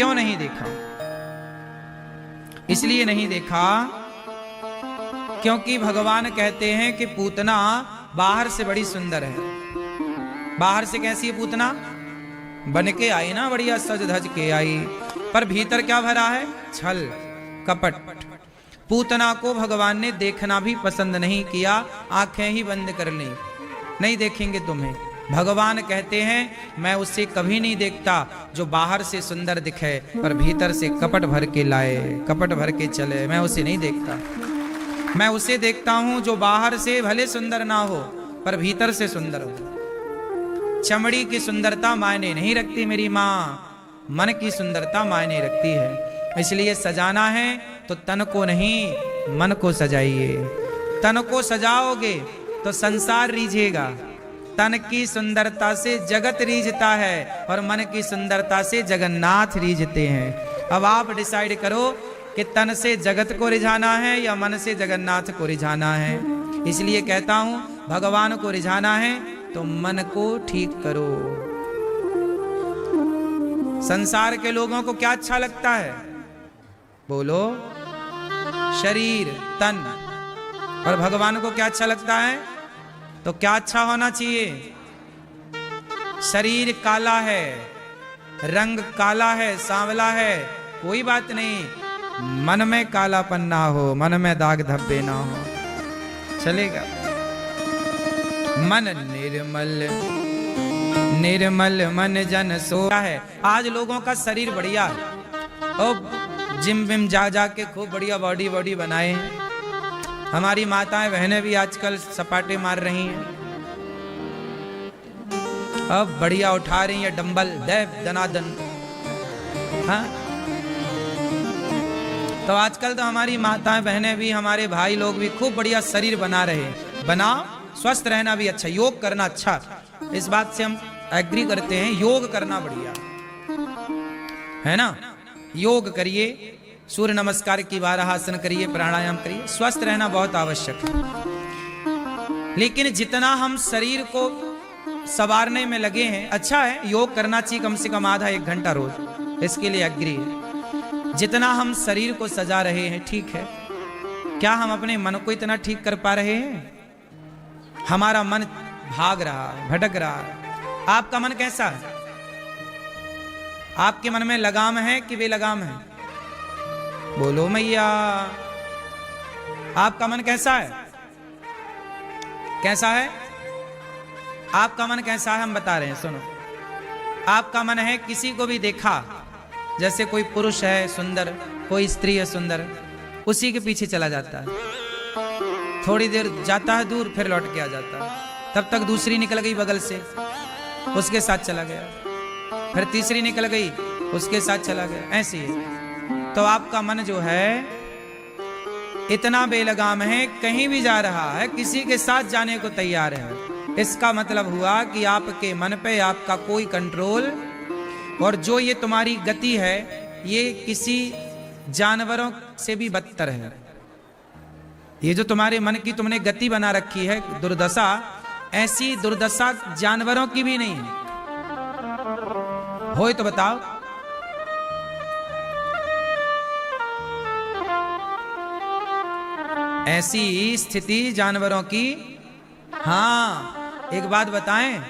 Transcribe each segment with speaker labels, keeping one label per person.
Speaker 1: क्यों नहीं देखा? इसलिए नहीं देखा क्योंकि भगवान कहते हैं कि पूतना बाहर से बड़ी सुंदर है। बाहर से कैसी है पूतना? बन के आई ना, बढ़िया सज धज के आई, पर भीतर क्या भरा है? छल कपट। पूतना को भगवान ने देखना भी पसंद नहीं किया, आंखें ही बंद कर ली, नहीं देखेंगे तुम्हें। भगवान कहते हैं मैं उसे कभी नहीं देखता जो बाहर से सुंदर दिखे पर भीतर से कपट भर के लाए, कपट भर के चले, मैं उसे नहीं देखता। मैं उसे देखता हूं जो बाहर से भले सुंदर ना हो पर भीतर से सुंदर हो। चमड़ी की सुंदरता मायने नहीं रखती मेरी माँ, मन की सुंदरता मायने रखती है। इसलिए सजाना है तो तन को नहीं मन को सजाइए। तन को सजाओगे तो संसार रीझेगा। तन की सुंदरता से जगत रीझता है और मन की सुंदरता से जगन्नाथ रीझते हैं। अब आप डिसाइड करो कि तन से जगत को रिझाना है या मन से जगन्नाथ को रिझाना है। इसलिए कहता हूं भगवान को रिझाना है तो मन को ठीक करो। संसार के लोगों को क्या अच्छा लगता है? बोलो, शरीर तन। और भगवान को क्या अच्छा लगता है? तो क्या अच्छा होना चाहिए? शरीर काला है, रंग काला है, सांवला है, कोई बात नहीं, मन में कालापन ना हो, मन में दाग धब्बे ना हो, चलेगा। मन निर्मल निर्मल मन जन सोया है। आज लोगों का शरीर बढ़िया है और जिम विम जा जा के खूब बढ़िया बॉडी बॉडी बनाए हैं। हमारी माताएं बहनें भी आजकल सपाटे मार रही हैं, अब बढ़िया उठा रही हैं डंबल दैव दनादन। हाँ, तो आजकल तो हमारी माताएं बहनें भी, हमारे भाई लोग भी खूब बढ़िया शरीर बना रहे हैं। बनाओ, स्वस्थ रहना भी अच्छा, योग करना अच्छा, इस बात से हम एग्री करते हैं। योग करना बढ़िया है ना, योग करिए, सूर्य नमस्कार की 12 आसन करिए, प्राणायाम करिए, स्वस्थ रहना बहुत आवश्यक है। लेकिन जितना हम शरीर को संवारने में लगे हैं, अच्छा है, योग करना चाहिए कम से कम आधा 1 घंटा रोज, इसके लिए एग्री है। जितना हम शरीर को सजा रहे हैं ठीक है, क्या हम अपने मन को इतना ठीक कर पा रहे हैं? हमारा मन भाग रहा है, भटक रहा है। आपका मन कैसा है? आपके मन में लगाम है कि बेलगाम है? बोलो मैया, आपका मन कैसा है? कैसा है आपका मन? कैसा है हम बता रहे हैं, सुनो। आपका मन है किसी को भी देखा, जैसे कोई पुरुष है सुंदर, कोई स्त्री है सुंदर, उसी के पीछे चला जाता है। थोड़ी देर जाता है दूर, फिर लौट के आ जाता है, तब तक दूसरी निकल गई बगल से, उसके साथ चला गया, फिर तीसरी निकल गई, उसके साथ चला गया, ऐसे ही। तो आपका मन जो है इतना बेलगाम है, कहीं भी जा रहा है, किसी के साथ जाने को तैयार है। इसका मतलब हुआ कि आपके मन पे आपका कोई कंट्रोल, और जो ये तुम्हारी गति है ये किसी जानवरों से भी बदतर है। ये जो तुम्हारे मन की तुमने गति बना रखी है, दुर्दशा, ऐसी दुर्दशा जानवरों की भी नहीं है। हो तो बताओ। ऐसी स्थिति जानवरों की, हाँ, एक बात बताएं,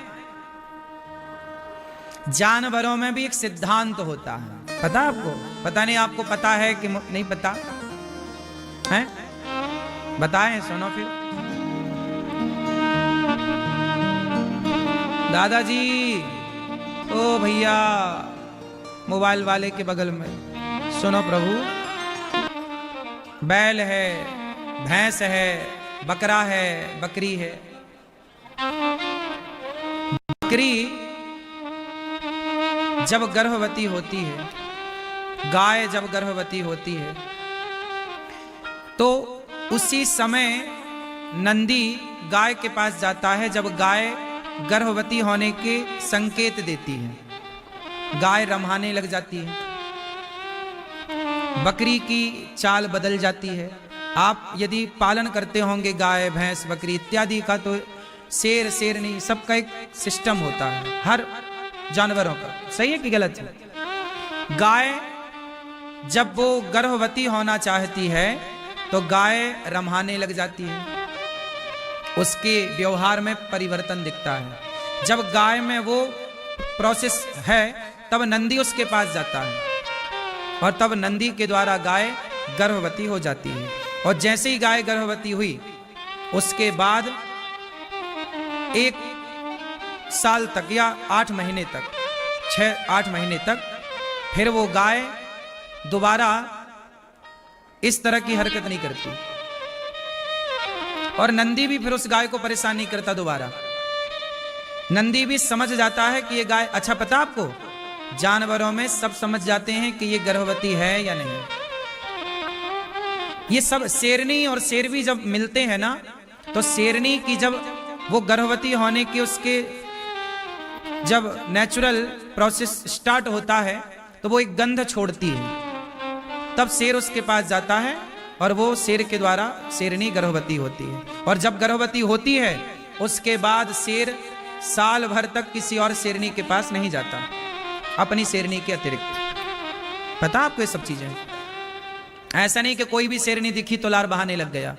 Speaker 1: जानवरों में भी एक सिद्धांत होता है, पता आपको? पता नहीं, आपको पता है कि नहीं पता है? बताएं, सुनो फिर। दादाजी, ओ भैया मोबाइल वाले के बगल में, सुनो प्रभु, बैल है, भैंस है, बकरा है, बकरी है। बकरी जब गर्भवती होती है, गाय जब गर्भवती होती है, तो उसी समय नंदी गाय के पास जाता है जब गाय गर्भवती होने के संकेत देती है। गाय रम्हाने लग जाती है, बकरी की चाल बदल जाती है। आप यदि पालन करते होंगे गाय, भैंस, बकरी इत्यादि का, तो शेर नहीं, सबका एक सिस्टम होता है, हर जानवरों का। सही है कि गलत है? गाय जब वो गर्भवती होना चाहती है तो गाय रम्हाने लग जाती है, उसके व्यवहार में परिवर्तन दिखता है। जब गाय में वो प्रोसेस है तब नंदी उसके पास जाता है और तब नंदी के द्वारा गाय गर्भवती हो जाती है। और जैसे ही गाय गर्भवती हुई उसके बाद 1 साल तक या 8 महीने तक, 6-8 महीने तक फिर वो गाय दोबारा इस तरह की हरकत नहीं करती और नंदी भी फिर उस गाय को परेशान नहीं करता दोबारा। नंदी भी समझ जाता है कि ये गाय, अच्छा पता आपको जानवरों में सब समझ जाते हैं कि ये गर्भवती है या नहीं। ये सब शेरनी और शेरवी जब मिलते हैं ना तो शेरनी की जब वो गर्भवती होने की उसके जब नेचुरल प्रोसेस स्टार्ट होता है तो वो एक गंध छोड़ती है, तब शेर उसके पास जाता है और वो शेर के द्वारा शेरनी गर्भवती होती है। और जब गर्भवती होती है उसके बाद शेर साल भर तक किसी और शेरनी के पास नहीं जाता अपनी शेरनी के अतिरिक्त। पता आपको ये सब चीजें? ऐसा नहीं कि कोई भी शेरनी दिखी तो लार बहाने लग गया,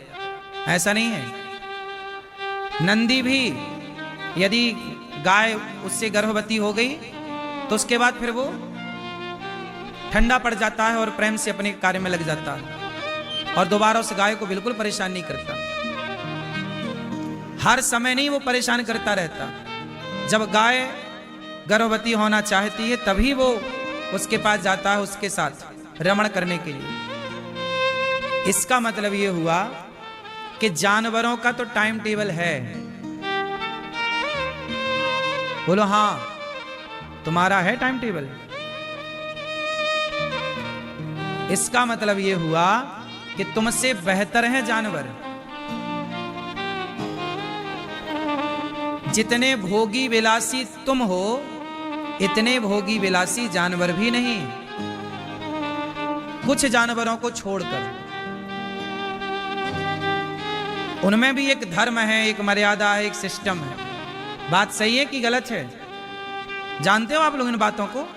Speaker 1: ऐसा नहीं है। नंदी भी यदि गाय उससे गर्भवती हो गई तो उसके बाद फिर वो ठंडा पड़ जाता है और प्रेम से अपने कार्य में लग जाता है और दोबारा उस गाय को बिल्कुल परेशान नहीं करता। हर समय नहीं वो परेशान करता रहता, जब गाय गर्भवती होना चाहती है तभी वो उसके पास जाता है उसके साथ रमण करने के लिए। इसका मतलब ये हुआ कि जानवरों का तो टाइम टेबल है। बोलो हाँ, तुम्हारा है टाइम टेबल। इसका मतलब ये हुआ कि तुमसे बेहतर है जानवर। जितने भोगी विलासी तुम हो इतने भोगी विलासी जानवर भी नहीं, कुछ जानवरों को छोड़कर। उनमें भी एक धर्म है, एक मर्यादा है, एक सिस्टम है। बात सही है कि गलत है? जानते हो आप लोग इन बातों को?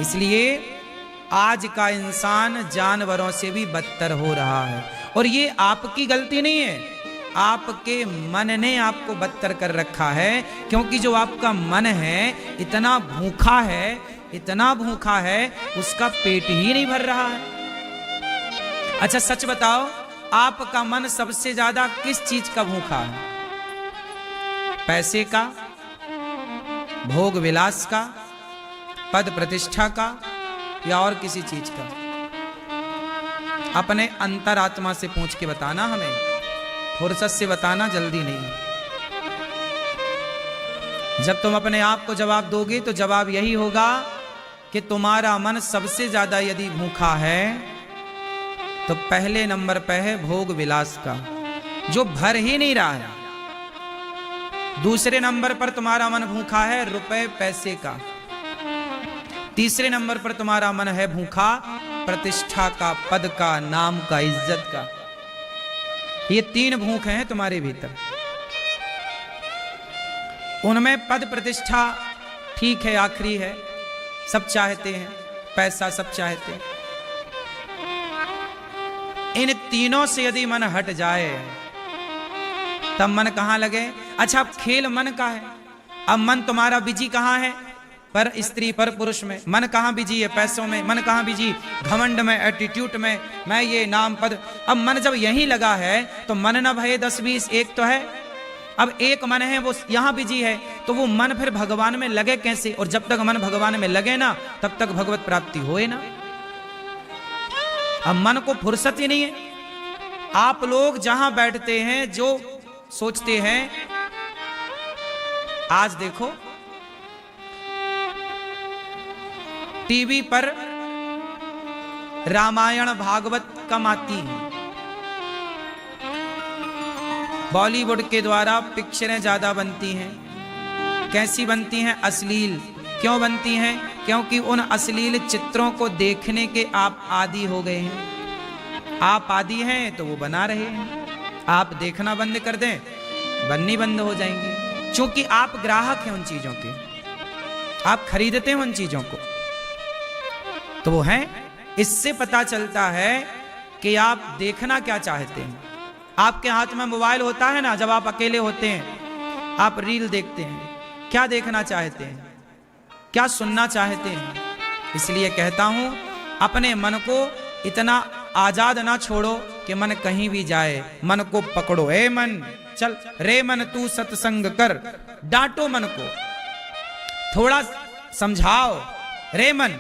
Speaker 1: इसलिए आज का इंसान जानवरों से भी बदतर हो रहा है और ये आपकी गलती नहीं है, आपके मन ने आपको बदतर कर रखा है। क्योंकि जो आपका मन है इतना भूखा है, इतना भूखा है, उसका पेट ही नहीं भर रहा है। अच्छा सच बताओ, आपका मन सबसे ज्यादा किस चीज का भूखा है? पैसे का, भोग विलास का, पद प्रतिष्ठा का, या और किसी चीज का? अपने अंतरात्मा से पूछ के बताना, हमें फुर्सत से बताना, जल्दी नहीं। जब तुम अपने आप को जवाब दोगे तो जवाब यही होगा कि तुम्हारा मन सबसे ज्यादा यदि भूखा है तो पहले नंबर पे है भोग विलास का, जो भर ही नहीं रहा है। दूसरे नंबर पर तुम्हारा मन भूखा है रुपए पैसे का। तीसरे नंबर पर तुम्हारा मन है भूखा प्रतिष्ठा का, पद का, नाम का, इज्जत का। ये 3 भूख हैं तुम्हारे भीतर। उनमें पद प्रतिष्ठा ठीक है, आखिरी है, सब चाहते हैं, पैसा सब चाहते हैं। इन तीनों से यदि मन हट जाए तब मन कहां लगे? अच्छा अब खेल मन का है, अब मन तुम्हारा बिजी कहां है? पर स्त्री पर पुरुष में। मन कहां बिजी है? पैसों में। मन कहां बिजी? घमंड में, एटीट्यूड में, मैं ये नाम पद। अब मन जब यहीं लगा है तो मन न भये 10-20, एक तो है। अब एक मन है वो यहां बिजी है तो वो मन फिर भगवान में लगे कैसे? और जब तक मन भगवान में लगे ना तब तक भगवत प्राप्ति होए ना। अब मन को फुर्सत ही नहीं है। आप लोग जहां बैठते हैं जो सोचते हैं, आज देखो टीवी पर रामायण भागवत कम आती है, बॉलीवुड के द्वारा पिक्चरें ज्यादा बनती हैं। कैसी बनती हैं? अश्लील। क्यों बनती हैं? क्योंकि उन अश्लील चित्रों को देखने के आप आदी हो गए हैं। आप आदी हैं तो वो बना रहे हैं। आप देखना बंद कर दें, बननी बंद हो जाएंगे। क्योंकि आप ग्राहक हैं उन चीजों के, आप खरीदते हैं उन चीजों को। तो वो है, इससे पता चलता है कि आप देखना क्या चाहते हैं। आपके हाथ में मोबाइल होता है ना, जब आप अकेले होते हैं आप रील देखते हैं, क्या देखना चाहते हैं, क्या सुनना चाहते हैं। इसलिए कहता हूं, अपने मन को इतना आजाद ना छोड़ो कि मन कहीं भी जाए, मन को पकड़ो। ए मन चल, रे मन तू सत्संग कर। डांटो मन को, थोड़ा समझाओ, रे मन